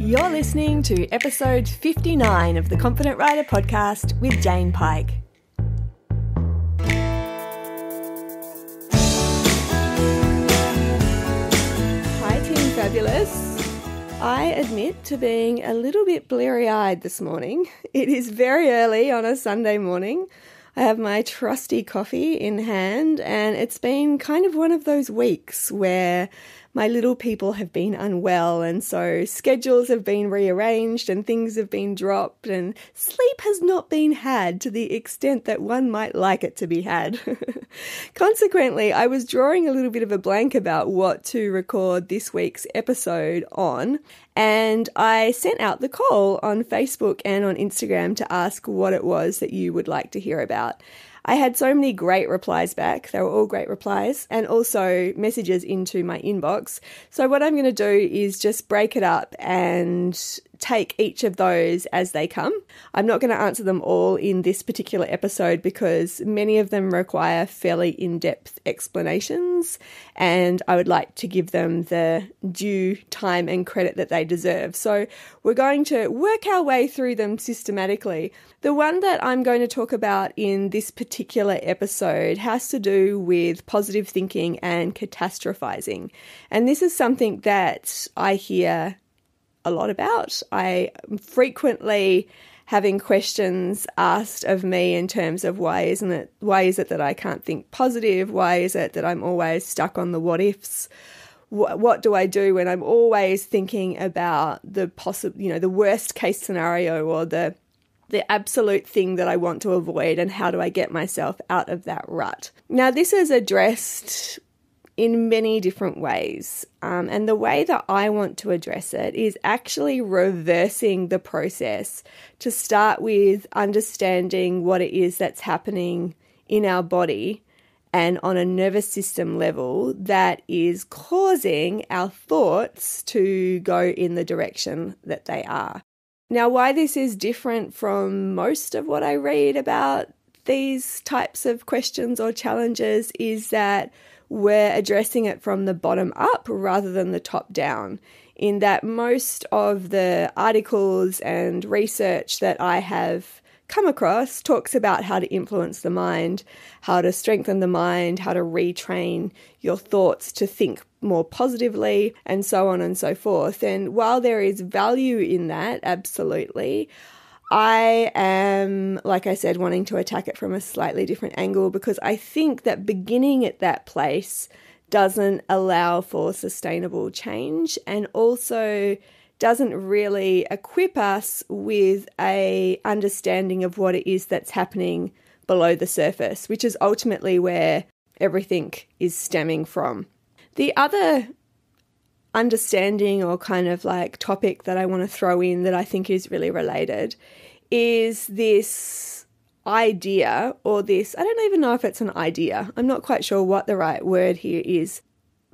You're listening to episode 59 of the Confident Writer podcast with Jane Pike. Hi Team Fabulous. I admit to being a little bit bleary-eyed this morning. It is very early on a Sunday morning. I have my trusty coffee in hand, and it's been kind of one of those weeks where my little people have been unwell, and so schedules have been rearranged and things have been dropped and sleep has not been had to the extent that one might like it to be had. Consequently, I was drawing a little bit of a blank about what to record this week's episode on, and I sent out the call on Facebook and on Instagram to ask what it was that you would like to hear about. I had so many great replies back. They were all great replies, and also messages into my inbox. So what I'm going to do is just break it up and take each of those as they come. I'm not going to answer them all in this particular episode because many of them require fairly in-depth explanations, and I would like to give them the due time and credit that they deserve. So we're going to work our way through them systematically. The one that I'm going to talk about in this particular episode has to do with positive thinking and catastrophizing. And this is something that I hear a lot about. I am frequently having questions asked of me in terms of why is it that I can't think positive? Why is it that I'm always stuck on the what ifs? What do I do when I'm always thinking about the the worst case scenario or the absolute thing that I want to avoid, and how do I get myself out of that rut? Now, this is addressed in many different ways, and the way that I want to address it is actually reversing the process to start with understanding what it is that's happening in our body and on a nervous system level that is causing our thoughts to go in the direction that they are. Now, why this is different from most of what I read about these types of questions or challenges is that we're addressing it from the bottom up rather than the top down, in that most of the articles and research that I have come across talks about how to influence the mind, how to strengthen the mind, how to retrain your thoughts to think more positively, and so on and so forth. And while there is value in that, absolutely, I am, like I said, wanting to attack it from a slightly different angle because I think that beginning at that place doesn't allow for sustainable change and also doesn't really equip us with a understanding of what it is that's happening below the surface, which is ultimately where everything is stemming from. The other understanding or kind of like topic that I want to throw in that I think is really related is this idea, or this, I don't even know if it's an idea. I'm not quite sure what the right word here is.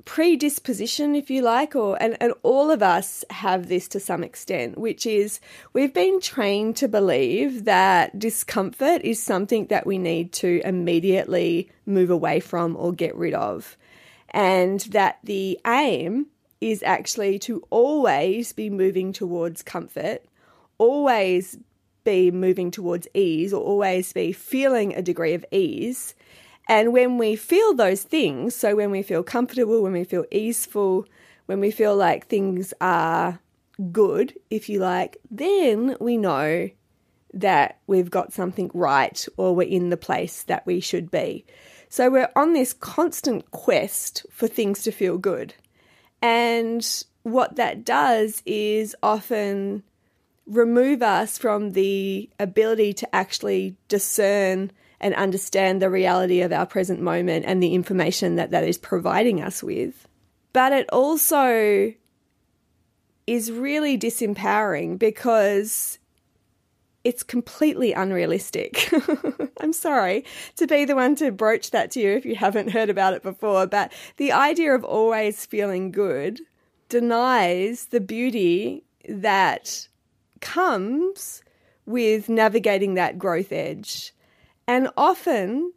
Predisposition, if you like, and all of us have this to some extent, which is we've been trained to believe that discomfort is something that we need to immediately move away from or get rid of, and that the aim is actually to always be moving towards comfort, always be moving towards ease, or always be feeling a degree of ease. And when we feel those things, so when we feel comfortable, when we feel easeful, when we feel like things are good, if you like, then we know that we've got something right or we're in the place that we should be. So we're on this constant quest for things to feel good. And what that does is often remove us from the ability to actually discern and understand the reality of our present moment and the information that is providing us with. But it also is really disempowering because it's completely unrealistic. I'm sorry to be the one to broach that to you if you haven't heard about it before, but the idea of always feeling good denies the beauty that comes with navigating that growth edge. And often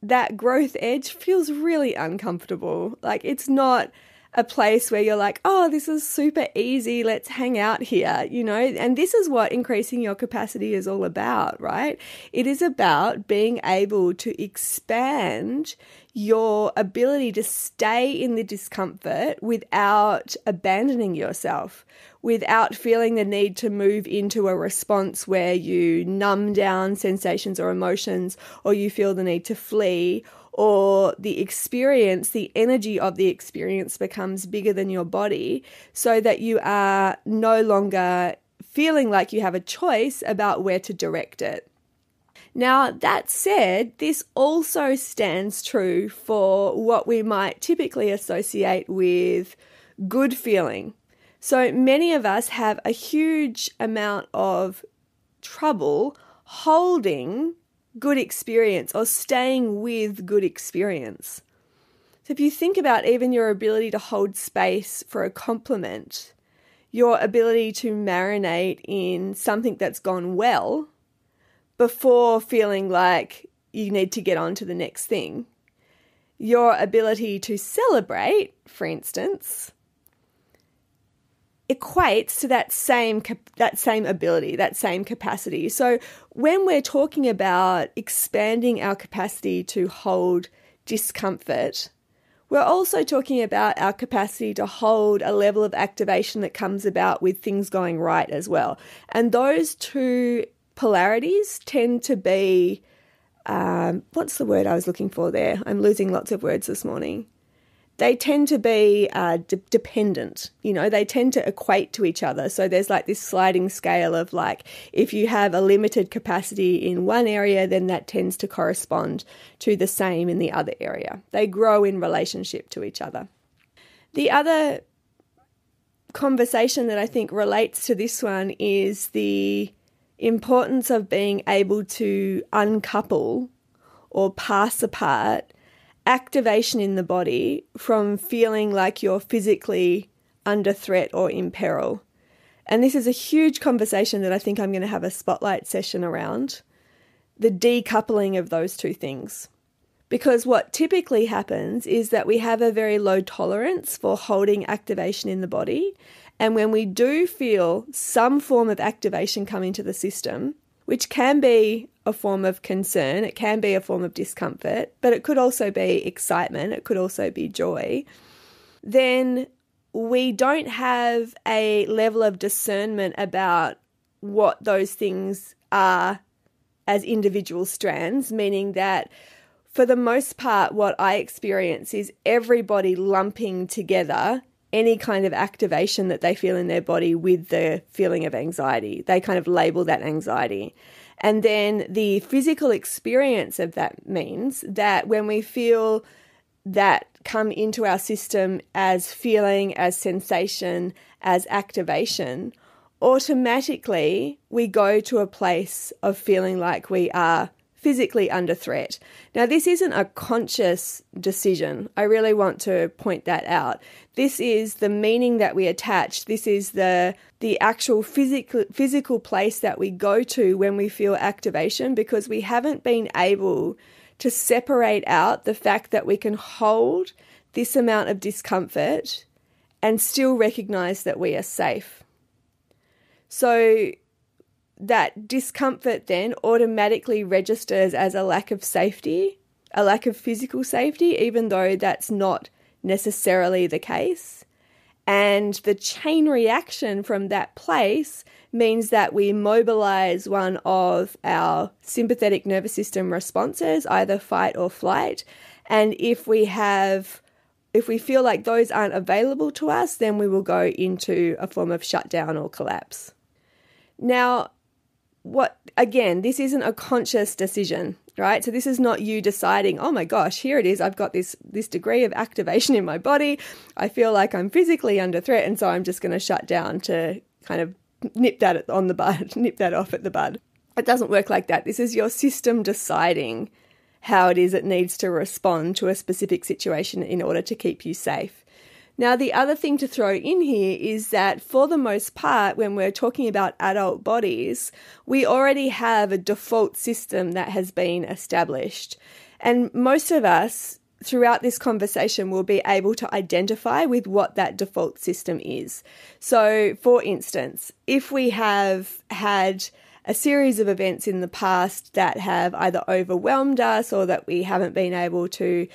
that growth edge feels really uncomfortable. Like, it's not a place where you're like, oh, this is super easy, let's hang out here, and this is what increasing your capacity is all about, right? It is about being able to expand your ability to stay in the discomfort without abandoning yourself, without feeling the need to move into a response where you numb down sensations or emotions, or you feel the need to flee, or the experience, the energy of the experience becomes bigger than your body, so that you are no longer feeling like you have a choice about where to direct it. Now, that said, this also stands true for what we might typically associate with good feeling. So many of us have a huge amount of trouble holding good experience or staying with good experience. So if you think about even your ability to hold space for a compliment, your ability to marinate in something that's gone well before feeling like you need to get on to the next thing, your ability to celebrate, for instance, equates to that same ability, that same capacity. So when we're talking about expanding our capacity to hold discomfort, we're also talking about our capacity to hold a level of activation that comes about with things going right as well. And those two polarities tend to be, what's the word I was looking for there? I'm losing lots of words this morning. They tend to be dependent, they tend to equate to each other. So there's like this sliding scale of like, if you have a limited capacity in one area, then that tends to correspond to the same in the other area. They grow in relationship to each other. The other conversation that I think relates to this one is the importance of being able to uncouple or pass apart activation in the body from feeling like you're physically under threat or in peril. And this is a huge conversation that I think I'm going to have a spotlight session around, the decoupling of those two things. Because what typically happens is that we have a very low tolerance for holding activation in the body. And when we do feel some form of activation come into the system, which can be a form of concern, it can be a form of discomfort, but it could also be excitement, it could also be joy, then we don't have a level of discernment about what those things are as individual strands, meaning that for the most part, what I experience is everybody lumping together any kind of activation that they feel in their body with the feeling of anxiety. They kind of label that anxiety. And then the physical experience of that means that when we feel that come into our system as feeling, as sensation, as activation, automatically we go to a place of feeling like we are physically under threat. Now, this isn't a conscious decision. I really want to point that out. This is the meaning that we attach. This is the actual physical place that we go to when we feel activation, because we haven't been able to separate out the fact that we can hold this amount of discomfort and still recognize that we are safe. So that discomfort then automatically registers as a lack of safety, a lack of physical safety, even though that's not necessarily the case. And the chain reaction from that place means that we mobilize one of our sympathetic nervous system responses, either fight or flight. And if we feel like those aren't available to us, then we will go into a form of shutdown or collapse. Now, again, this isn't a conscious decision, right? So this is not you deciding, oh my gosh, here it is. I've got this degree of activation in my body. I feel like I'm physically under threat, and so I'm just going to shut down to kind of nip that off at the bud. It doesn't work like that. This is your system deciding how it is it needs to respond to a specific situation in order to keep you safe. Now, the other thing to throw in here is that for the most part, when we're talking about adult bodies, we already have a default system that has been established. And most of us throughout this conversation, we'll be able to identify with what that default system is. So, for instance, if we have had a series of events in the past that have either overwhelmed us or that we haven't been able to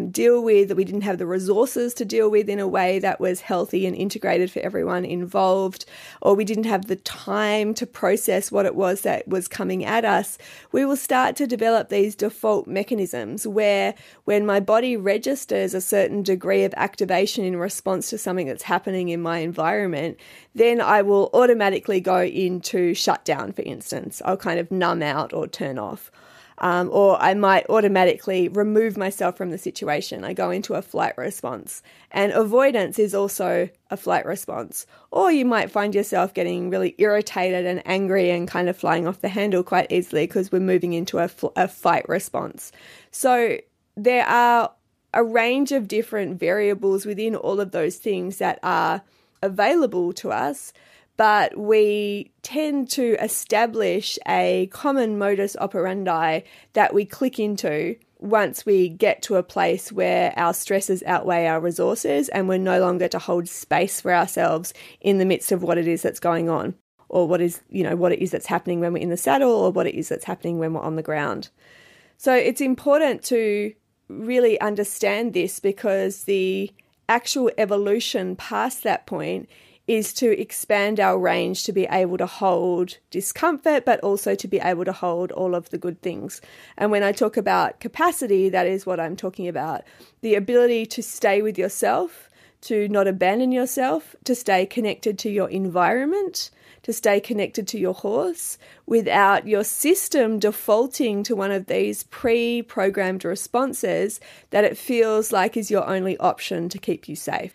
deal with, that we didn't have the resources to deal with in a way that was healthy and integrated for everyone involved, or we didn't have the time to process what it was that was coming at us, we will start to develop these default mechanisms where when my body registers a certain degree of activation in response to something that's happening in my environment, then I will automatically go into shutdown, for instance. I'll kind of numb out or turn off. Or I might automatically remove myself from the situation. I go into a flight response. And avoidance is also a flight response. Or you might find yourself getting really irritated and angry and kind of flying off the handle quite easily because we're moving into a fight response. So there are a range of different variables within all of those things that are available to us, but we tend to establish a common modus operandi that we click into once we get to a place where our stresses outweigh our resources and we're no longer to hold space for ourselves in the midst of what it is that's going on, or what it is that's happening when we're in the saddle, or what it is that's happening when we're on the ground. So it's important to really understand this, because the actual evolution past that point is to expand our range to be able to hold discomfort, but also to be able to hold all of the good things. And when I talk about capacity, that is what I'm talking about. The ability to stay with yourself, to not abandon yourself, to stay connected to your environment, to stay connected to your horse without your system defaulting to one of these pre-programmed responses that it feels like is your only option to keep you safe.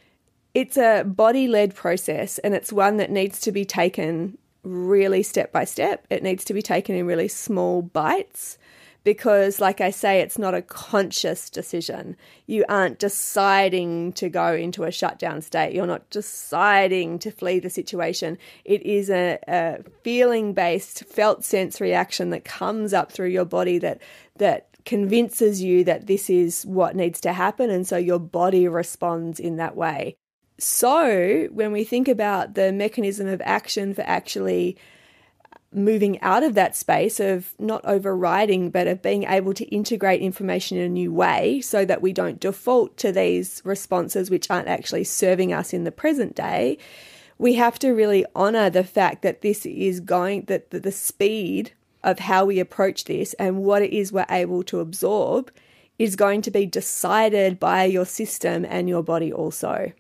It's a body-led process, and it's one that needs to be taken really step by step. It needs to be taken in really small bites because, like I say, it's not a conscious decision. You aren't deciding to go into a shutdown state. You're not deciding to flee the situation. It is a feeling-based, felt sense reaction that comes up through your body that convinces you that this is what needs to happen, and so your body responds in that way. So when we think about the mechanism of action for actually moving out of that space of not overriding, but of being able to integrate information in a new way so that we don't default to these responses which aren't actually serving us in the present day, we have to really honor the fact that this is that the speed of how we approach this and what it is we're able to absorb is going to be decided by your system and your body also.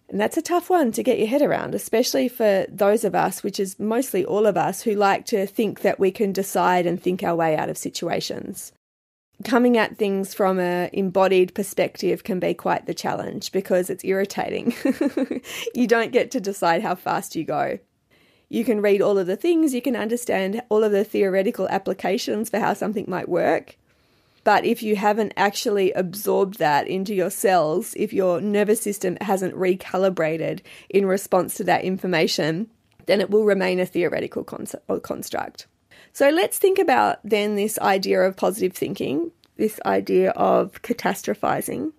And that's a tough one to get your head around, especially for those of us, which is mostly all of us, who like to think that we can decide and think our way out of situations. Coming at things from an embodied perspective can be quite the challenge because it's irritating. You don't get to decide how fast you go. You can read all of the things, you can understand all of the theoretical applications for how something might work. But if you haven't actually absorbed that into your cells, if your nervous system hasn't recalibrated in response to that information, then it will remain a theoretical construct. So let's think about then this idea of positive thinking, this idea of catastrophizing,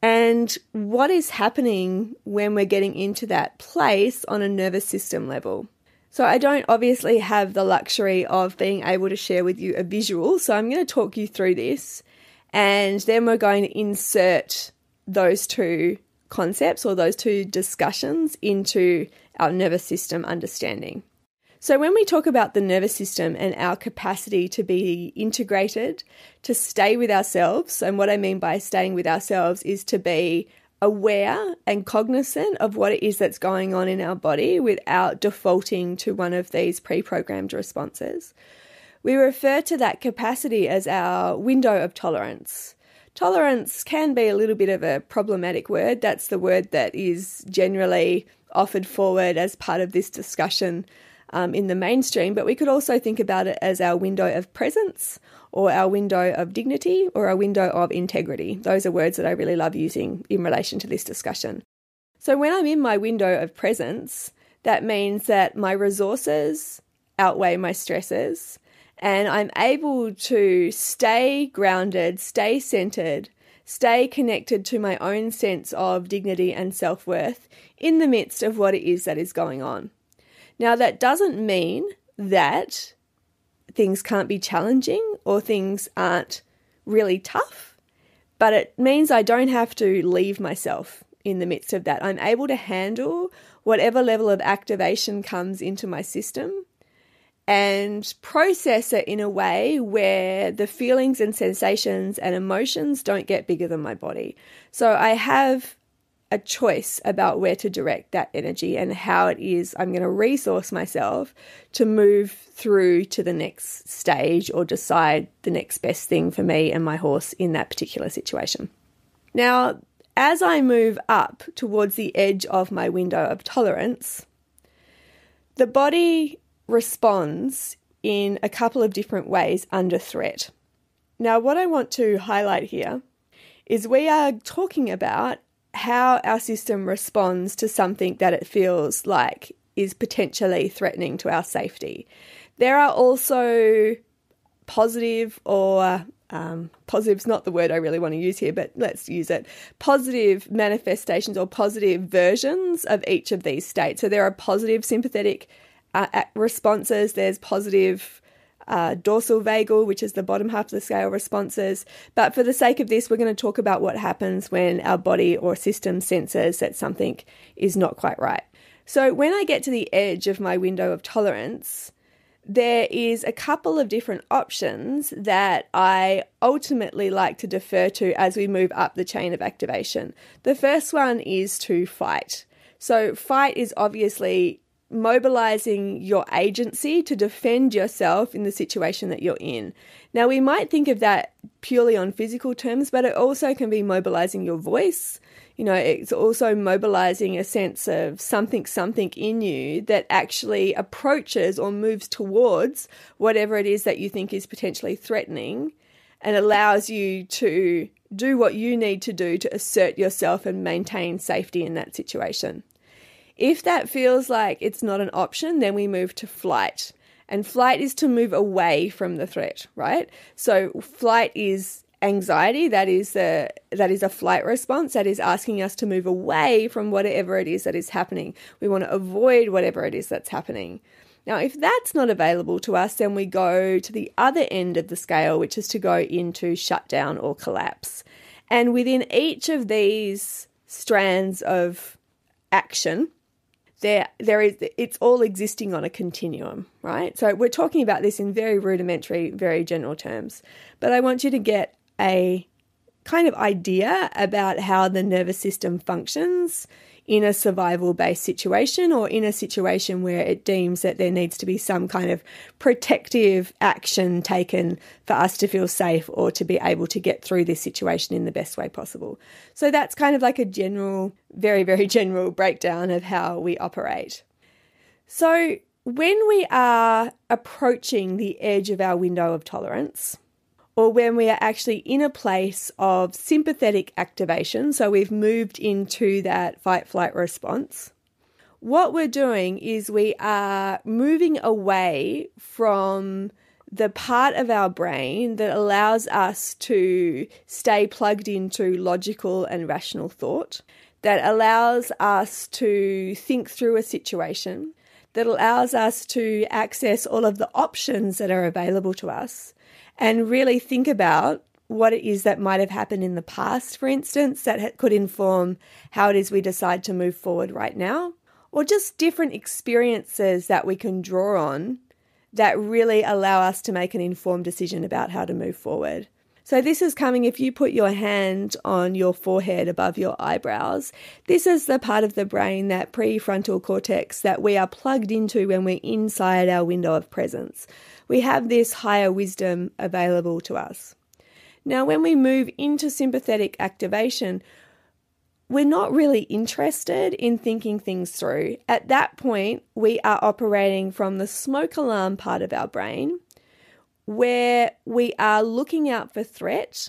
and what is happening when we're getting into that place on a nervous system level. So I don't obviously have the luxury of being able to share with you a visual, so I'm going to talk you through this, and then we're going to insert those two concepts or those two discussions into our nervous system understanding. So when we talk about the nervous system and our capacity to be integrated, to stay with ourselves, and what I mean by staying with ourselves is to be aware and cognizant of what it is that's going on in our body without defaulting to one of these pre-programmed responses. We refer to that capacity as our window of tolerance. Tolerance can be a little bit of a problematic word. That's the word that is generally offered forward as part of this discussion in the mainstream, but we could also think about it as our window of presence, or our window of dignity, or our window of integrity. Those are words that I really love using in relation to this discussion. So when I'm in my window of presence, that means that my resources outweigh my stresses, And I'm able to stay grounded, stay centered, stay connected to my own sense of dignity and self-worth in the midst of what it is that is going on. Now, that doesn't mean that things can't be challenging or things aren't really tough, but it means I don't have to leave myself in the midst of that. I'm able to handle whatever level of activation comes into my system and process it in a way where the feelings and sensations and emotions don't get bigger than my body. So I have a choice about where to direct that energy and how it is I'm going to resource myself to move through to the next stage or decide the next best thing for me and my horse in that particular situation. Now, as I move up towards the edge of my window of tolerance, the body responds in a couple of different ways under threat. Now, what I want to highlight here is we are talking about how our system responds to something that it feels like is potentially threatening to our safety. There are also positive or positive's not the word I really want to use here, but let's use it. Positive manifestations or positive versions of each of these states. So there are positive sympathetic responses. There's positive dorsal vagal, which is the bottom half of the scale responses. But for the sake of this, we're going to talk about what happens when our body or system senses that something is not quite right. So when I get to the edge of my window of tolerance, there is a couple of different options that I ultimately like to defer to as we move up the chain of activation. The first one is to fight. So fight is obviously mobilizing your agency to defend yourself in the situation that you're in. Now, we might think of that purely on physical terms, but it also can be mobilizing your voice. You know, it's also mobilizing a sense of something in you that actually approaches or moves towards whatever it is that you think is potentially threatening and allows you to do what you need to do to assert yourself and maintain safety in that situation. If that feels like it's not an option, then we move to flight. And flight is to move away from the threat, right? So flight is anxiety. That is a flight response. That is asking us to move away from whatever it is that is happening. We want to avoid whatever it is that's happening. Now, if that's not available to us, then we go to the other end of the scale, which is to go into shutdown or collapse. And within each of these strands of action, it's all existing on a continuum, right? So we're talking about this in very rudimentary, very general terms. But I want you to get a kind of idea about how the nervous system functions in a survival-based situation or in a situation where it deems that there needs to be some kind of protective action taken for us to feel safe or to be able to get through this situation in the best way possible. So that's kind of like a general, very, very general breakdown of how we operate. So when we are approaching the edge of our window of tolerance, or when we are actually in a place of sympathetic activation, so we've moved into that fight-flight response, what we're doing is we are moving away from the part of our brain that allows us to stay plugged into logical and rational thought, that allows us to think through a situation, that allows us to access all of the options that are available to us, and really think about what it is that might have happened in the past, for instance, that could inform how it is we decide to move forward right now, or just different experiences that we can draw on that really allow us to make an informed decision about how to move forward. So this is coming, if you put your hand on your forehead above your eyebrows, this is the part of the brain, that prefrontal cortex, that we are plugged into when we're inside our window of presence. We have this higher wisdom available to us. Now, when we move into sympathetic activation, we're not really interested in thinking things through. At that point, we are operating from the smoke alarm part of our brain, where we are looking out for threat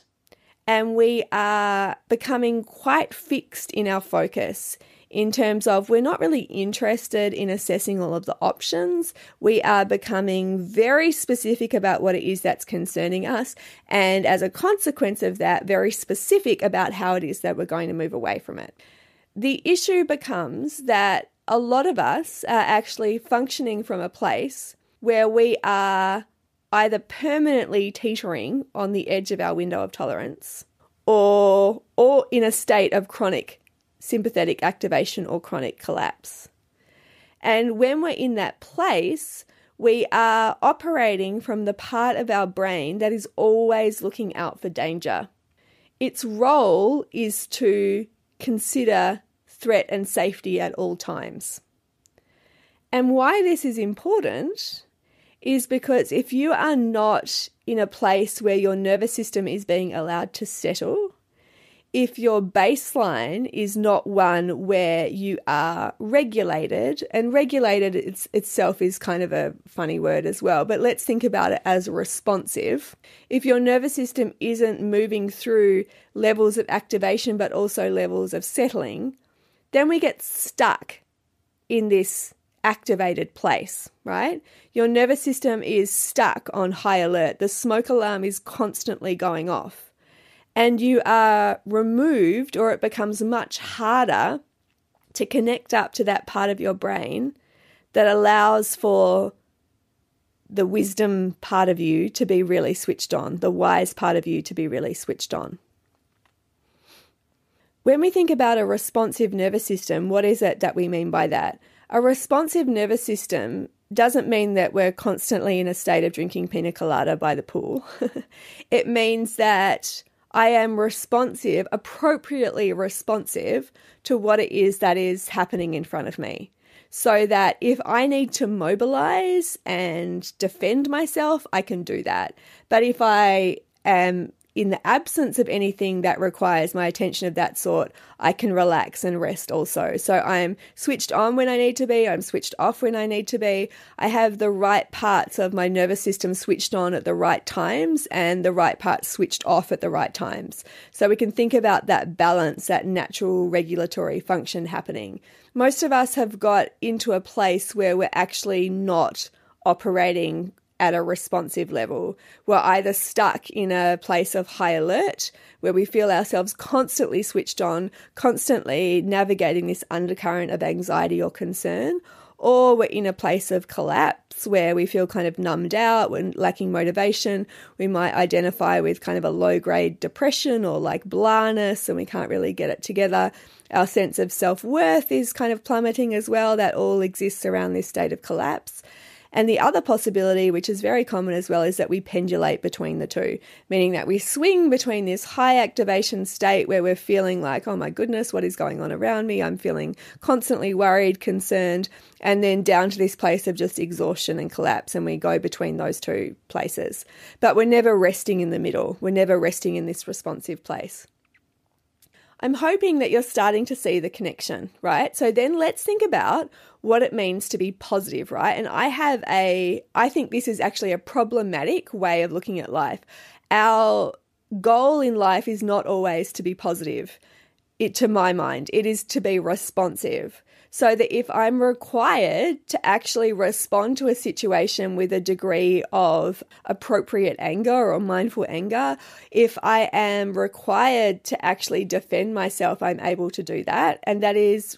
and we are becoming quite fixed in our focus in terms of we're not really interested in assessing all of the options. We are becoming very specific about what it is that's concerning us, and as a consequence of that, very specific about how it is that we're going to move away from it. The issue becomes that a lot of us are actually functioning from a place where we are either permanently teetering on the edge of our window of tolerance or in a state of chronic sympathetic activation or chronic collapse. And when we're in that place, we are operating from the part of our brain that is always looking out for danger. Its role is to consider threat and safety at all times. And why this is important is because if you are not in a place where your nervous system is being allowed to settle, if your baseline is not one where you are regulated, and regulated itself is kind of a funny word as well, but let's think about it as responsive. If your nervous system isn't moving through levels of activation but also levels of settling, then we get stuck in this activated place, right? Your nervous system is stuck on high alert. The smoke alarm is constantly going off. And you are removed, or it becomes much harder to connect up to that part of your brain that allows for the wisdom part of you to be really switched on, the wise part of you to be really switched on. When we think about a responsive nervous system, what is it that we mean by that? A responsive nervous system doesn't mean that we're constantly in a state of drinking pina colada by the pool. It means that I am responsive, appropriately responsive to what it is that is happening in front of me. So that if I need to mobilize and defend myself, I can do that. But if I am in the absence of anything that requires my attention of that sort, I can relax and rest also. So I'm switched on when I need to be. I'm switched off when I need to be. I have the right parts of my nervous system switched on at the right times and the right parts switched off at the right times. So we can think about that balance, that natural regulatory function happening. Most of us have got into a place where we're actually not operating at a responsive level. We're either stuck in a place of high alert, where we feel ourselves constantly switched on, constantly navigating this undercurrent of anxiety or concern, or we're in a place of collapse where we feel kind of numbed out, we're lacking motivation. We might identify with kind of a low-grade depression or like blahness, and we can't really get it together. Our sense of self-worth is kind of plummeting as well. That all exists around this state of collapse. And the other possibility, which is very common as well, is that we pendulate between the two, meaning that we swing between this high activation state where we're feeling like, oh my goodness, what is going on around me? I'm feeling constantly worried, concerned, and then down to this place of just exhaustion and collapse. And we go between those two places. But we're never resting in the middle. We're never resting in this responsive place. I'm hoping that you're starting to see the connection, right? So then let's think about what it means to be positive, right? And I think this is actually a problematic way of looking at life. Our goal in life is not always to be positive. To my mind, it is to be responsive. So that if I'm required to actually respond to a situation with a degree of appropriate anger or mindful anger, if I am required to actually defend myself, I'm able to do that. And that is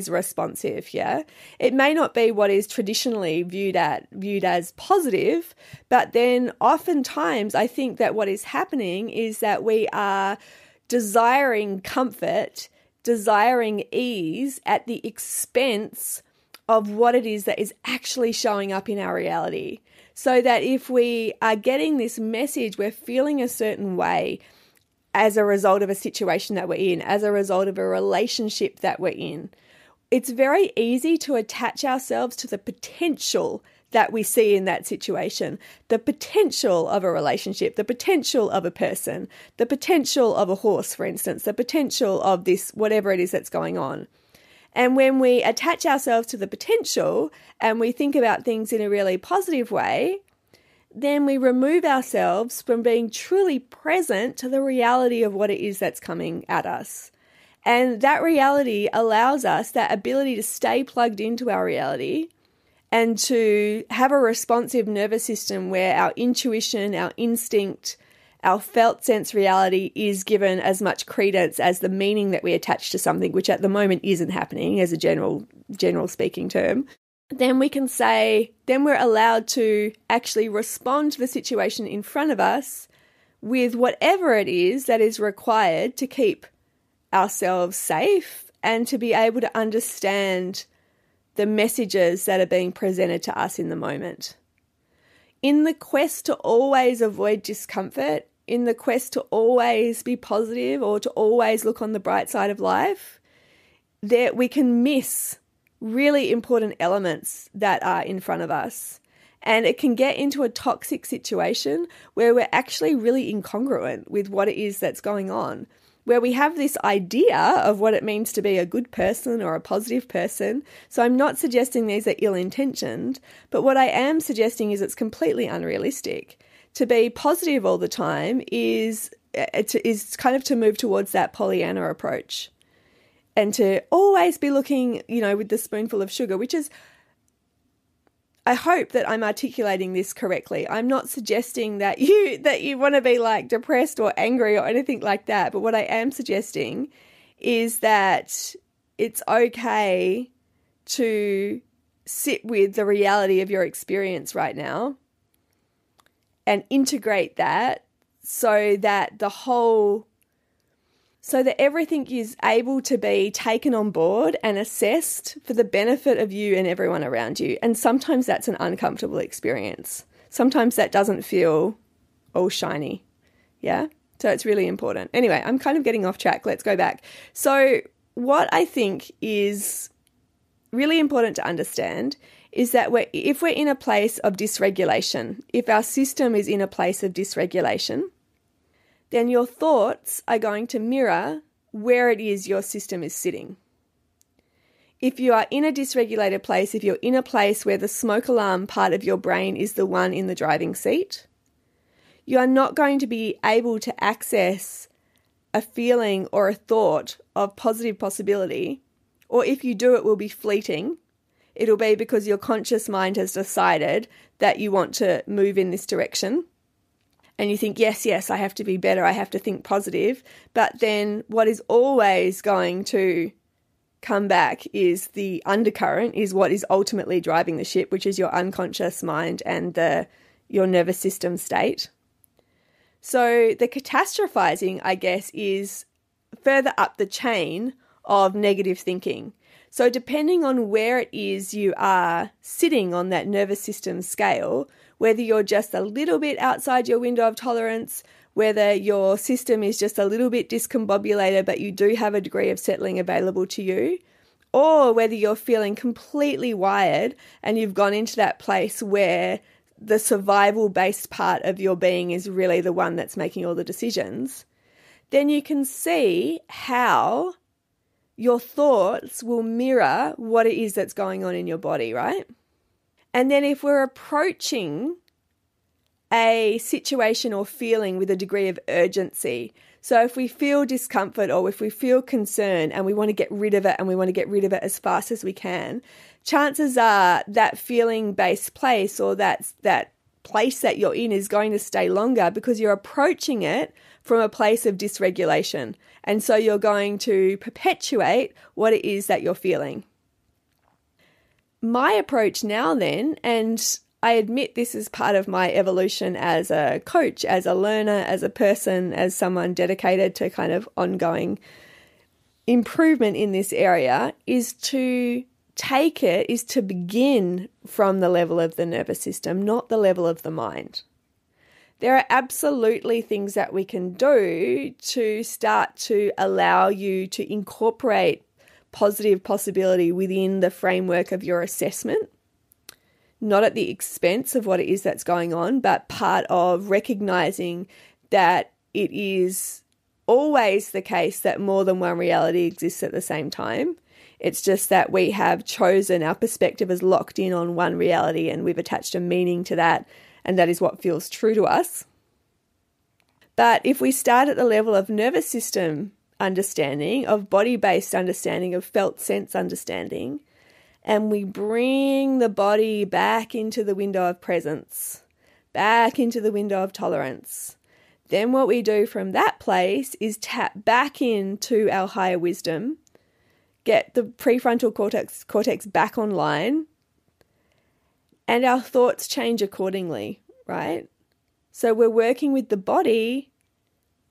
responsive, yeah? It may not be what is traditionally viewed as positive, but then oftentimes I think that what is happening is that we are desiring comfort, desiring ease at the expense of what it is that is actually showing up in our reality. So that if we are getting this message, we're feeling a certain way as a result of a situation that we're in, as a result of a relationship that we're in, it's very easy to attach ourselves to the potential that we see in that situation, the potential of a relationship, the potential of a person, the potential of a horse, for instance, the potential of this, whatever it is that's going on. And when we attach ourselves to the potential and we think about things in a really positive way, then we remove ourselves from being truly present to the reality of what it is that's coming at us. And that reality allows us that ability to stay plugged into our reality and to have a responsive nervous system where our intuition, our instinct, our felt sense reality is given as much credence as the meaning that we attach to something, which at the moment isn't happening as a general speaking term. Then we can say, then we're allowed to actually respond to the situation in front of us with whatever it is that is required to keep ourselves safe and to be able to understand the messages that are being presented to us in the moment. In the quest to always avoid discomfort, in the quest to always be positive or to always look on the bright side of life, that we can miss really important elements that are in front of us. And it can get into a toxic situation where we're actually really incongruent with what it is that's going on, where we have this idea of what it means to be a good person or a positive person. So I'm not suggesting these are ill-intentioned, but what I am suggesting is it's completely unrealistic. To be positive all the time is kind of to move towards that Pollyanna approach and to always be looking, with the spoonful of sugar, which is, I hope that I'm articulating this correctly. I'm not suggesting that you want to be like depressed or angry or anything like that. But what I am suggesting is that it's okay to sit with the reality of your experience right now and integrate that so that everything is able to be taken on board and assessed for the benefit of you and everyone around you. And sometimes that's an uncomfortable experience. Sometimes that doesn't feel all shiny. Yeah? So it's really important. Anyway, I'm kind of getting off track. Let's go back. So what I think is really important to understand is that if we're in a place of dysregulation, if our system is in a place of dysregulation, then your thoughts are going to mirror where it is your system is sitting. If you are in a dysregulated place, if you're in a place where the smoke alarm part of your brain is the one in the driving seat, you are not going to be able to access a feeling or a thought of positive possibility, or if you do, it will be fleeting. It'll be because your conscious mind has decided that you want to move in this direction. And you think, yes, I have to be better, I have to think positive. But then what is always going to come back is the undercurrent, is what is ultimately driving the ship, which is your unconscious mind and your nervous system state. So the catastrophizing, I guess, is further up the chain of negative thinking. So depending on where it is you are sitting on that nervous system scale, whether you're just a little bit outside your window of tolerance, whether your system is just a little bit discombobulated but you do have a degree of settling available to you, or whether you're feeling completely wired and you've gone into that place where the survival-based part of your being is really the one that's making all the decisions, then you can see how your thoughts will mirror what it is that's going on in your body, right? And then if we're approaching a situation or feeling with a degree of urgency, so if we feel discomfort or if we feel concern and we want to get rid of it and we want to get rid of it as fast as we can, chances are that feeling-based place or that place that you're in is going to stay longer because you're approaching it from a place of dysregulation. And so you're going to perpetuate what it is that you're feeling. My approach now then, and I admit this is part of my evolution as a coach, as a learner, as a person, as someone dedicated to kind of ongoing improvement in this area, is to begin from the level of the nervous system, not the level of the mind. There are absolutely things that we can do to start to allow you to incorporate positive possibility within the framework of your assessment, not at the expense of what it is that's going on, but part of recognizing that it is always the case that more than one reality exists at the same time. It's just that we have chosen, our perspective is locked in on one reality and we've attached a meaning to that, and that is what feels true to us. But if we start at the level of nervous system understanding, of body-based understanding, of felt sense understanding, and we bring the body back into the window of presence, back into the window of tolerance. Then what we do from that place is tap back into our higher wisdom, get the prefrontal cortex back online, and our thoughts change accordingly, right? So we're working with the body,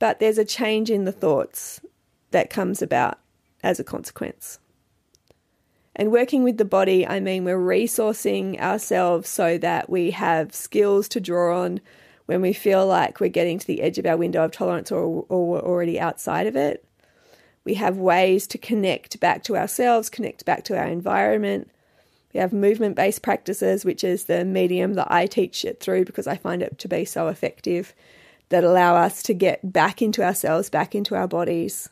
but there's a change in the thoughts that comes about as a consequence. And working with the body, I mean we're resourcing ourselves so that we have skills to draw on when we feel like we're getting to the edge of our window of tolerance or we're already outside of it. We have ways to connect back to ourselves, connect back to our environment. We have movement-based practices, which is the medium that I teach it through because I find it to be so effective, that allow us to get back into ourselves, back into our bodies,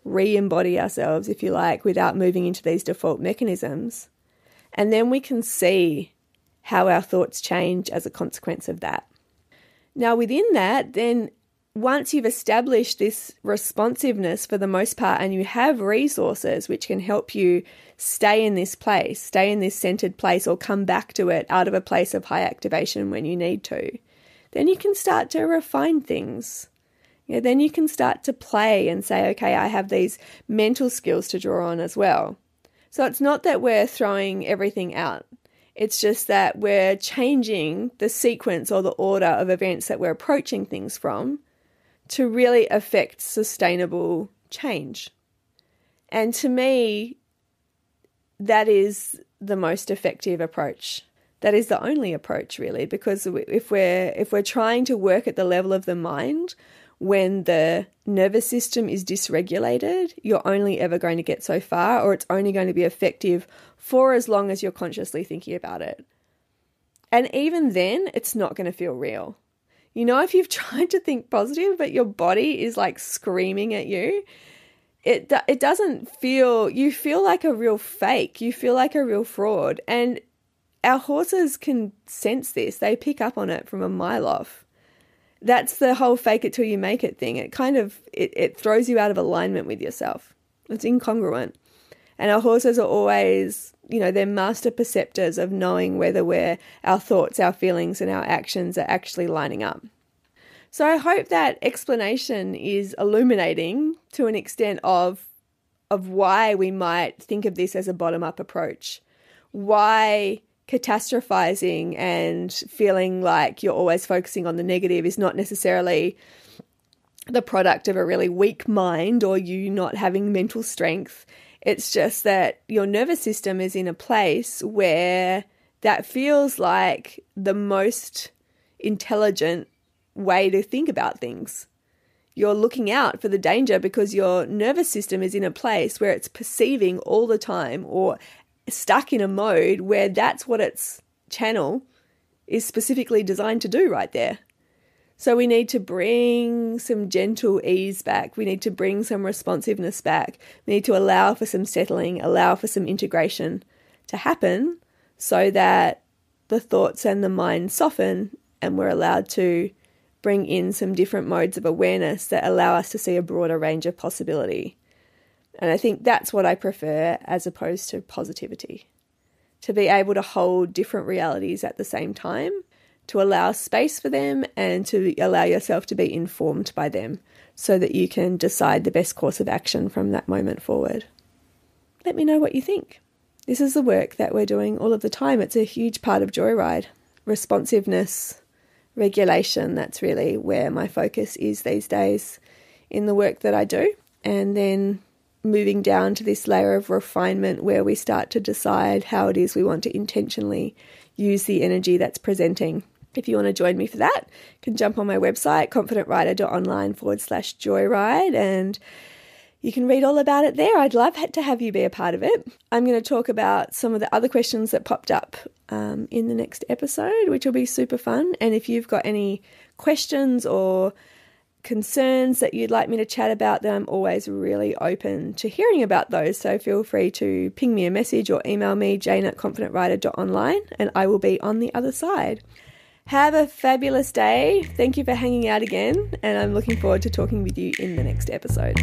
re-embody ourselves, if you like, without moving into these default mechanisms. And then we can see how our thoughts change as a consequence of that. Now, within that, then once you've established this responsiveness for the most part, and you have resources which can help you stay in this place, stay in this centered place, or come back to it out of a place of high activation when you need to, then you can start to refine things. Then you can start to play and say, okay, I have these mental skills to draw on as well. So it's not that we're throwing everything out. It's just that we're changing the sequence or the order of events that we're approaching things from to really affect sustainable change. And to me, that is the most effective approach. That is the only approach, really, because if we're trying to work at the level of the mind, when the nervous system is dysregulated, you're only ever going to get so far, or it's only going to be effective for as long as you're consciously thinking about it. And even then, it's not going to feel real. You know, if you've tried to think positive, but your body is like screaming at you, it doesn't feel, you feel like a real fake, you feel like a real fraud. And our horses can sense this. They pick up on it from a mile off. That's the whole fake it till you make it thing. It kind of, it throws you out of alignment with yourself. It's incongruent. And our horses are always, they're master perceptors of knowing whether our thoughts, our feelings, and our actions are actually lining up. So I hope that explanation is illuminating to an extent of why we might think of this as a bottom-up approach. Why catastrophizing and feeling like you're always focusing on the negative is not necessarily the product of a really weak mind or you not having mental strength. It's just that your nervous system is in a place where that feels like the most intelligent way to think about things. You're looking out for the danger because your nervous system is in a place where it's perceiving all the time or stuck in a mode where that's what its channel is specifically designed to do right there. So we need to bring some gentle ease back. We need to bring some responsiveness back. We need to allow for some settling, allow for some integration to happen so that the thoughts and the mind soften and we're allowed to bring in some different modes of awareness that allow us to see a broader range of possibility. And I think that's what I prefer as opposed to positivity. To be able to hold different realities at the same time, to allow space for them and to allow yourself to be informed by them so that you can decide the best course of action from that moment forward. Let me know what you think. This is the work that we're doing all of the time. It's a huge part of Joyride. Responsiveness, regulation, that's really where my focus is these days in the work that I do. And then moving down to this layer of refinement where we start to decide how it is we want to intentionally use the energy that's presenting. If you want to join me for that, you can jump on my website, confidentwriter.online/joyride, and you can read all about it there. I'd love to have you be a part of it. I'm going to talk about some of the other questions that popped up in the next episode, which will be super fun. And if you've got any questions or concerns that you'd like me to chat about, then I'm always really open to hearing about those. So feel free to ping me a message or email me, jane@confidentwriter.online, and I will be on the other side. Have a fabulous day. Thank you for hanging out again, and I'm looking forward to talking with you in the next episode.